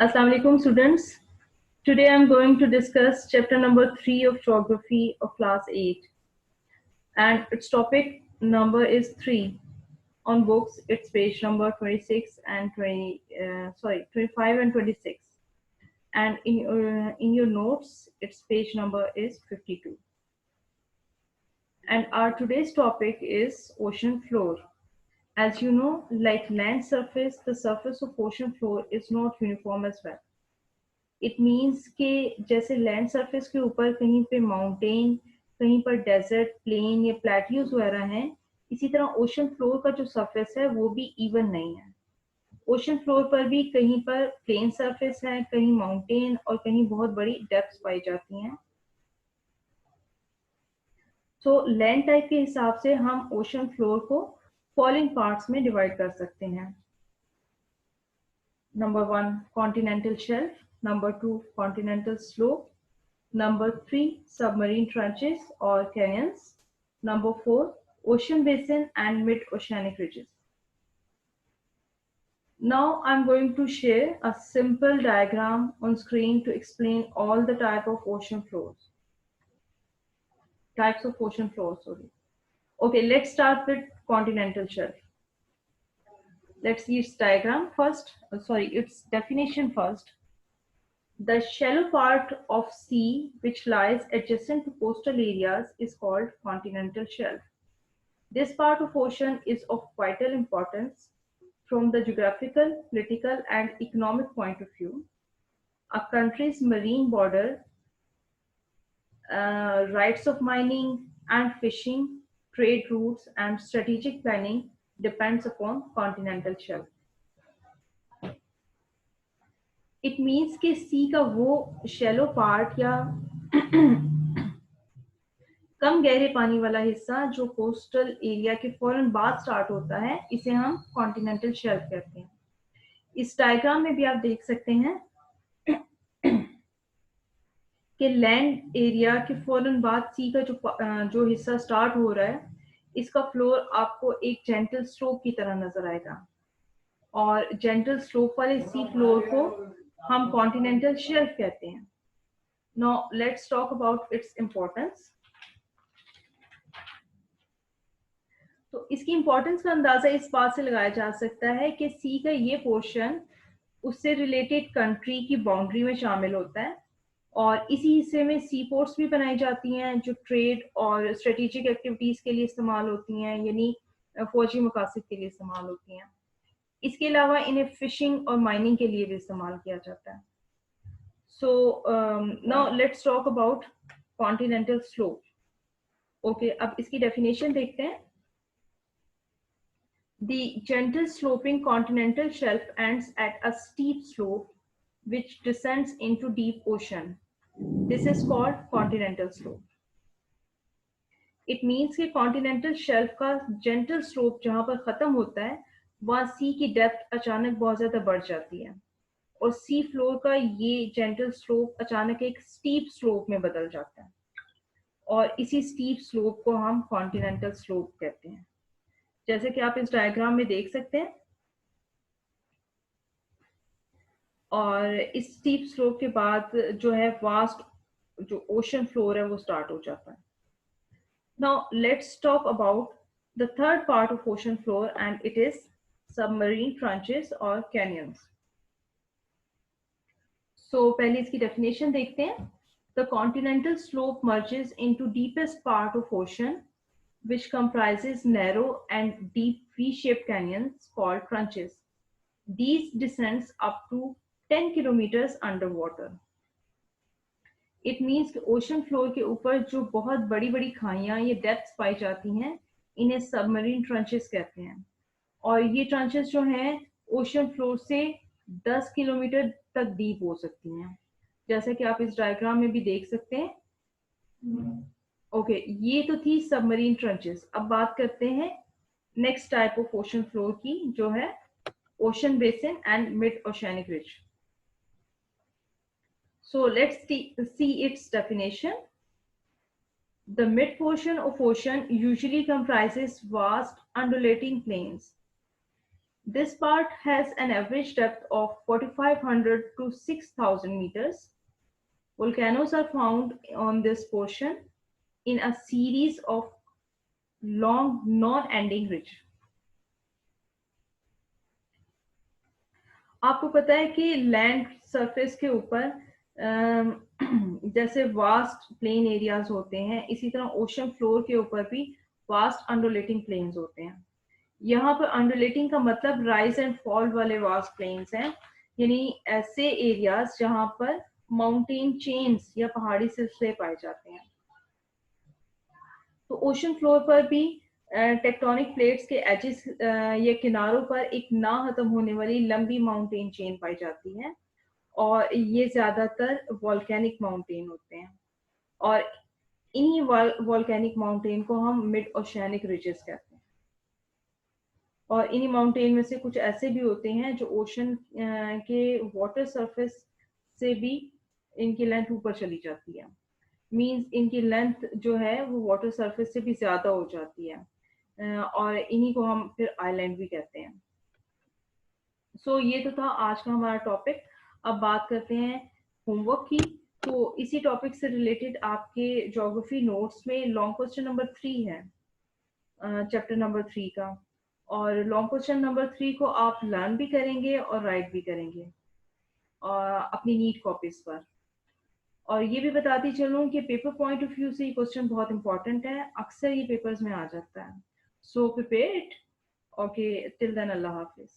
Assalamu alaikum students. Today I am going to discuss chapter number 3 of geography of class 8 and its topic number is 3. On books it's page number 26 and 25 and 26, and in your notes its page number is 52. And our today's topic is ocean floor. As you know, like land surface, the surface of ocean floor is not uniform as well. It means के जैसे land surface के ऊपर कहीं पे mountain, कहीं पर desert, plane या plateaus वगैरह हैं, इसी तरह ओशन फ्लोर का जो सरफेस है वो भी इवन नहीं है. ओशन फ्लोर पर भी कहीं पर प्लेन सरफेस है, कहीं माउंटेन और कहीं बहुत बड़ी डेप्थ्स पाई जाती हैं. सो लैंड टाइप के हिसाब से हम ओशन फ्लोर को फॉलोइंग पार्ट्स में डिवाइड कर सकते हैं. Number 1, continental shelf. Number 2, continental slope. Number 3, submarine trenches or canyons. Number 4, ocean basin and mid-oceanic ridges. Now I'm going to share a simple diagram on screen to explain all the types of ocean floors. Okay, let's start with continental shelf. Let's see its diagram first. Its definition first. The shallow part of sea which lies adjacent to coastal areas is called continental shelf. This part of ocean is of vital importance from the geographical, political, and economic point of view. A country's marine border, rights of mining and fishing, trade routes, and strategic planning depends upon continental shelf. It means कि सी का वो shallow part या कम गहरे पानी वाला हिस्सा जो coastal area के फौरन बाद स्टार्ट होता है, इसे हम कॉन्टिनेंटल शेल्फ कहते हैं. इस डायग्राम में भी आप देख सकते हैं कि लैंड एरिया के फौरन बाद सी का जो हिस्सा स्टार्ट हो रहा है, इसका फ्लोर आपको एक जेंटल स्लोप की तरह नजर आएगा, और जेंटल स्लोप वाले सी फ्लोर को हम कॉन्टिनेंटल शेल्फ कहते हैं. Now let's talk about its importance. तो इसकी इंपॉर्टेंस का अंदाजा इस बात से लगाया जा सकता है कि सी का ये पोर्शन उससे रिलेटेड कंट्री की बाउंड्री में शामिल होता है, और इसी हिस्से में सी पोर्ट्स भी बनाई जाती हैं जो ट्रेड और स्ट्रेटेजिक एक्टिविटीज के लिए इस्तेमाल होती हैं, यानी फौजी मकासद के लिए इस्तेमाल होती हैं. इसके अलावा इन्हें फिशिंग और माइनिंग के लिए भी इस्तेमाल किया जाता है. So now let's talk about continental slope. Okay, अब इसकी डेफिनेशन देखते हैं. The gentle sloping continental shelf ends at a steep slope which descends into deep ocean. This is called continental slope. It means कि continental shelf का gentle slope जहाँ पर खत्म होता है, वहाँ sea की depth अचानक बहुत ज़्यादा बढ़ जाती है, और sea floor का ये gentle slope अचानक एक steep slope में बदल जाता है, और इसी steep slope को हम continental slope कहते हैं. जैसे कि आप इस डायग्राम में देख सकते हैं, और इस स्टीप स्लोप के बाद जो है वास्ट जो ओशन फ्लोर है वो स्टार्ट हो जाता है. Now let's talk about the third part of ocean floor and it is submarine trenches और कैनियंस. सो पहले इसकी डेफिनेशन देखते हैं. The continental slope merges into deepest part of ocean which comprises narrow and deep V-shaped canyons called trenches. These descends up to 10 kilometers underwater. It means कि ocean floor के ऊपर जो बहुत बड़ी-बड़ी खाइयां या डेप्थ्स पाई जाती हैं, इन्हें सबमरीन ट्रंचेस कहते हैं, और ये ट्रंचेस जो हैं ओशन फ्लोर से 10 किलोमीटर तक डीप हो सकती हैं, जैसा कि आप इस डायग्राम में भी देख सकते हैं. ओके, ये तो थी सबमरीन ट्रंचेस. अब बात करते हैं next type of ocean floor की, जो है ocean basin and mid oceanic ridge. So let's see it's definition. The mid portion of ocean usually comprises vast undulating plains. This part has an average depth of 4,500 to 6,000 meters. Volcanoes are found on this portion in a series of long non-ending ridge. आपको पता है कि land surface के ऊपर जैसे vast plain areas होते हैं, इसी तरह ओशन फ्लोर के ऊपर भी वास्ट अंडुलेटिंग प्लेन्स होते हैं। यहाँ पर अंडुलेटिंग का मतलब राइज एंड फॉल वाले वास्ट प्लेन्स हैं, यानी ऐसे एरियाज जहां पर माउंटेन चेन्स या पहाड़ी सिलसिले पाए जाते हैं। तो ओशन फ्लोर पर भी टेक्टोनिक प्लेट्स के एजेस या किनारों पर एक ना खत्म होने वाली लंबी माउंटेन चेन पाई जाती है, और ये ज्यादातर वॉल्केनिक माउंटेन होते हैं, और इन्हीं वॉल्केनिक माउंटेन को हम मिड ओशियानिक रिजेस कहते हैं। और इन्हीं माउंटेन में से कुछ ऐसे भी होते हैं जो ओशन के वाटर सरफेस से भी इनकी लेंथ ऊपर चली जाती है, मीन्स इनकी लेंथ जो है वो वाटर सरफेस से भी ज्यादा हो जाती है, और इन्हीं को हम फिर आइलैंड भी कहते हैं। सो ये तो था आज का हमारा टॉपिक। अब बात करते हैं होमवर्क की। तो इसी टॉपिक से रिलेटेड आपके ज्योग्राफी नोट्स में लॉन्ग क्वेश्चन नंबर 3 है, चैप्टर नंबर 3 का, और लॉन्ग क्वेश्चन नंबर 3 को आप लर्न भी करेंगे और राइट भी करेंगे और अपनी नीट कॉपीज पर। और ये भी बताती चलूं कि पेपर पॉइंट ऑफ व्यू से ये क्वेश्चन बहुत इंपॉर्टेंट है, अक्सर ये पेपर्स में आ जाता है। So prepare it. Okay, till then अल्लाह हाफिज।